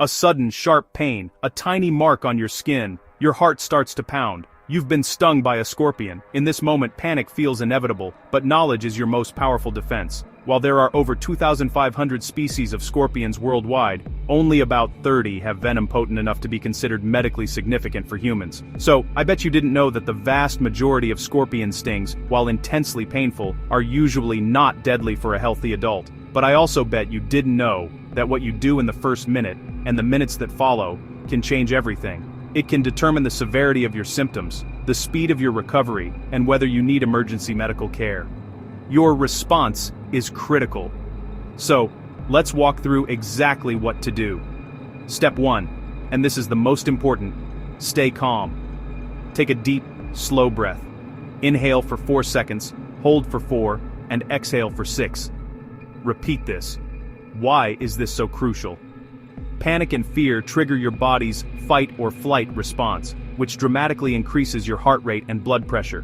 A sudden, sharp pain, a tiny mark on your skin, your heart starts to pound. You've been stung by a scorpion. In this moment, panic feels inevitable, but knowledge is your most powerful defense. While there are over 2,500 species of scorpions worldwide, only about 30 have venom potent enough to be considered medically significant for humans. So, I bet you didn't know that the vast majority of scorpion stings, while intensely painful, are usually not deadly for a healthy adult. But I also bet you didn't know that what you do in the first minute, and the minutes that follow, can change everything. It can determine the severity of your symptoms, the speed of your recovery, and whether you need emergency medical care. Your response is critical. So, let's walk through exactly what to do. Step 1, and this is the most important, stay calm. Take a deep, slow breath. Inhale for 4 seconds, hold for 4, and exhale for 6. Repeat this. Why is this so crucial? Panic and fear trigger your body's fight or flight response, which dramatically increases your heart rate and blood pressure.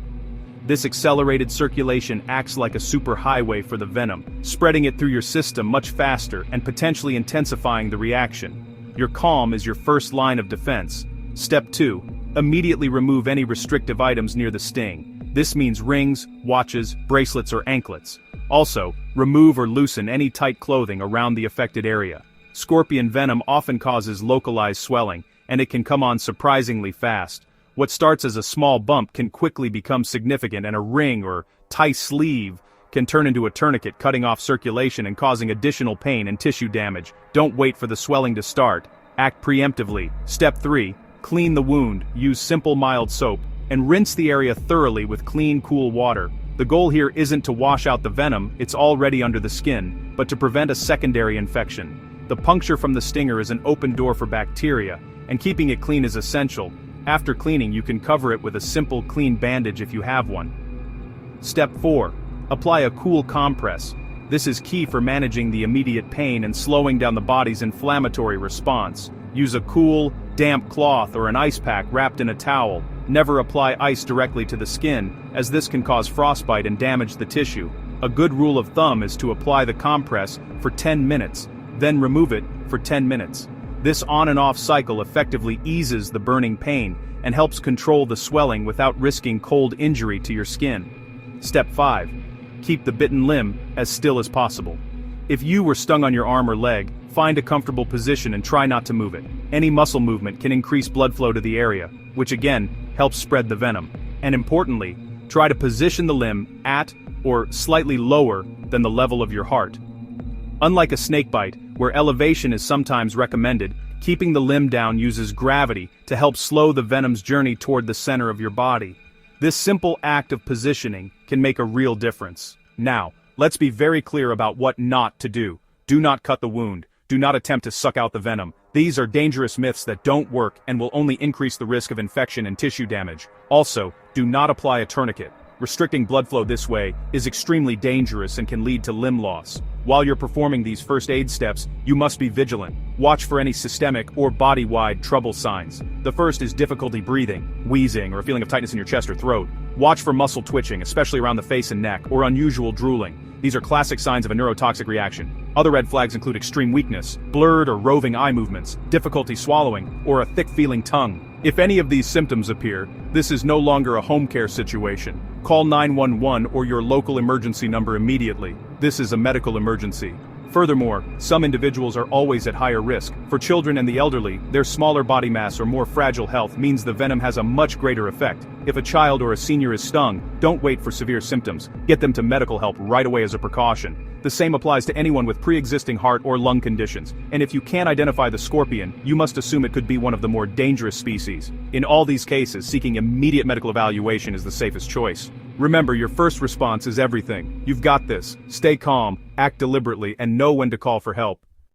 This accelerated circulation acts like a superhighway for the venom, spreading it through your system much faster and potentially intensifying the reaction. Your calm is your first line of defense. Step 2. Immediately remove any restrictive items near the sting. This means rings, watches, bracelets, or anklets. Also, remove or loosen any tight clothing around the affected area. Scorpion venom often causes localized swelling, and it can come on surprisingly fast. What starts as a small bump can quickly become significant, and a ring or tight sleeve can turn into a tourniquet, cutting off circulation and causing additional pain and tissue damage. Don't wait for the swelling to start. Act preemptively. Step 3. Clean the wound. Use simple mild soap, and rinse the area thoroughly with clean, cool water. The goal here isn't to wash out the venom, it's already under the skin, but to prevent a secondary infection. The puncture from the stinger is an open door for bacteria, and keeping it clean is essential. After cleaning, you can cover it with a simple clean bandage if you have one. Step 4. Apply a cool compress. This is key for managing the immediate pain and slowing down the body's inflammatory response. Use a cool, damp cloth or an ice pack wrapped in a towel. Never apply ice directly to the skin, as this can cause frostbite and damage the tissue. A good rule of thumb is to apply the compress for 10 minutes, then remove it for 10 minutes. This on and off cycle effectively eases the burning pain and helps control the swelling without risking cold injury to your skin. Step 5. Keep the bitten limb as still as possible. If you were stung on your arm or leg, find a comfortable position and try not to move it. Any muscle movement can increase blood flow to the area, which again, helps spread the venom. And importantly, try to position the limb at or slightly lower than the level of your heart. Unlike a snakebite, where elevation is sometimes recommended, keeping the limb down uses gravity to help slow the venom's journey toward the center of your body. This simple act of positioning can make a real difference. Now, let's be very clear about what not to do. Do not cut the wound. Do not attempt to suck out the venom. These are dangerous myths that don't work and will only increase the risk of infection and tissue damage. Also, do not apply a tourniquet. Restricting blood flow this way is extremely dangerous and can lead to limb loss. While you're performing these first aid steps, you must be vigilant. Watch for any systemic or body-wide trouble signs. The first is difficulty breathing, wheezing, or a feeling of tightness in your chest or throat. Watch for muscle twitching, especially around the face and neck, or unusual drooling. These are classic signs of a neurotoxic reaction. Other red flags include extreme weakness, blurred or roving eye movements, difficulty swallowing, or a thick-feeling tongue. If any of these symptoms appear, this is no longer a home care situation. Call 911 or your local emergency number immediately. This is a medical emergency. Furthermore, some individuals are always at higher risk. For children and the elderly, their smaller body mass or more fragile health means the venom has a much greater effect. If a child or a senior is stung, don't wait for severe symptoms. Get them to medical help right away as a precaution. The same applies to anyone with pre-existing heart or lung conditions. And if you can't identify the scorpion, you must assume it could be one of the more dangerous species. In all these cases, seeking immediate medical evaluation is the safest choice. Remember, your first response is everything. You've got this. Stay calm, act deliberately, and know when to call for help.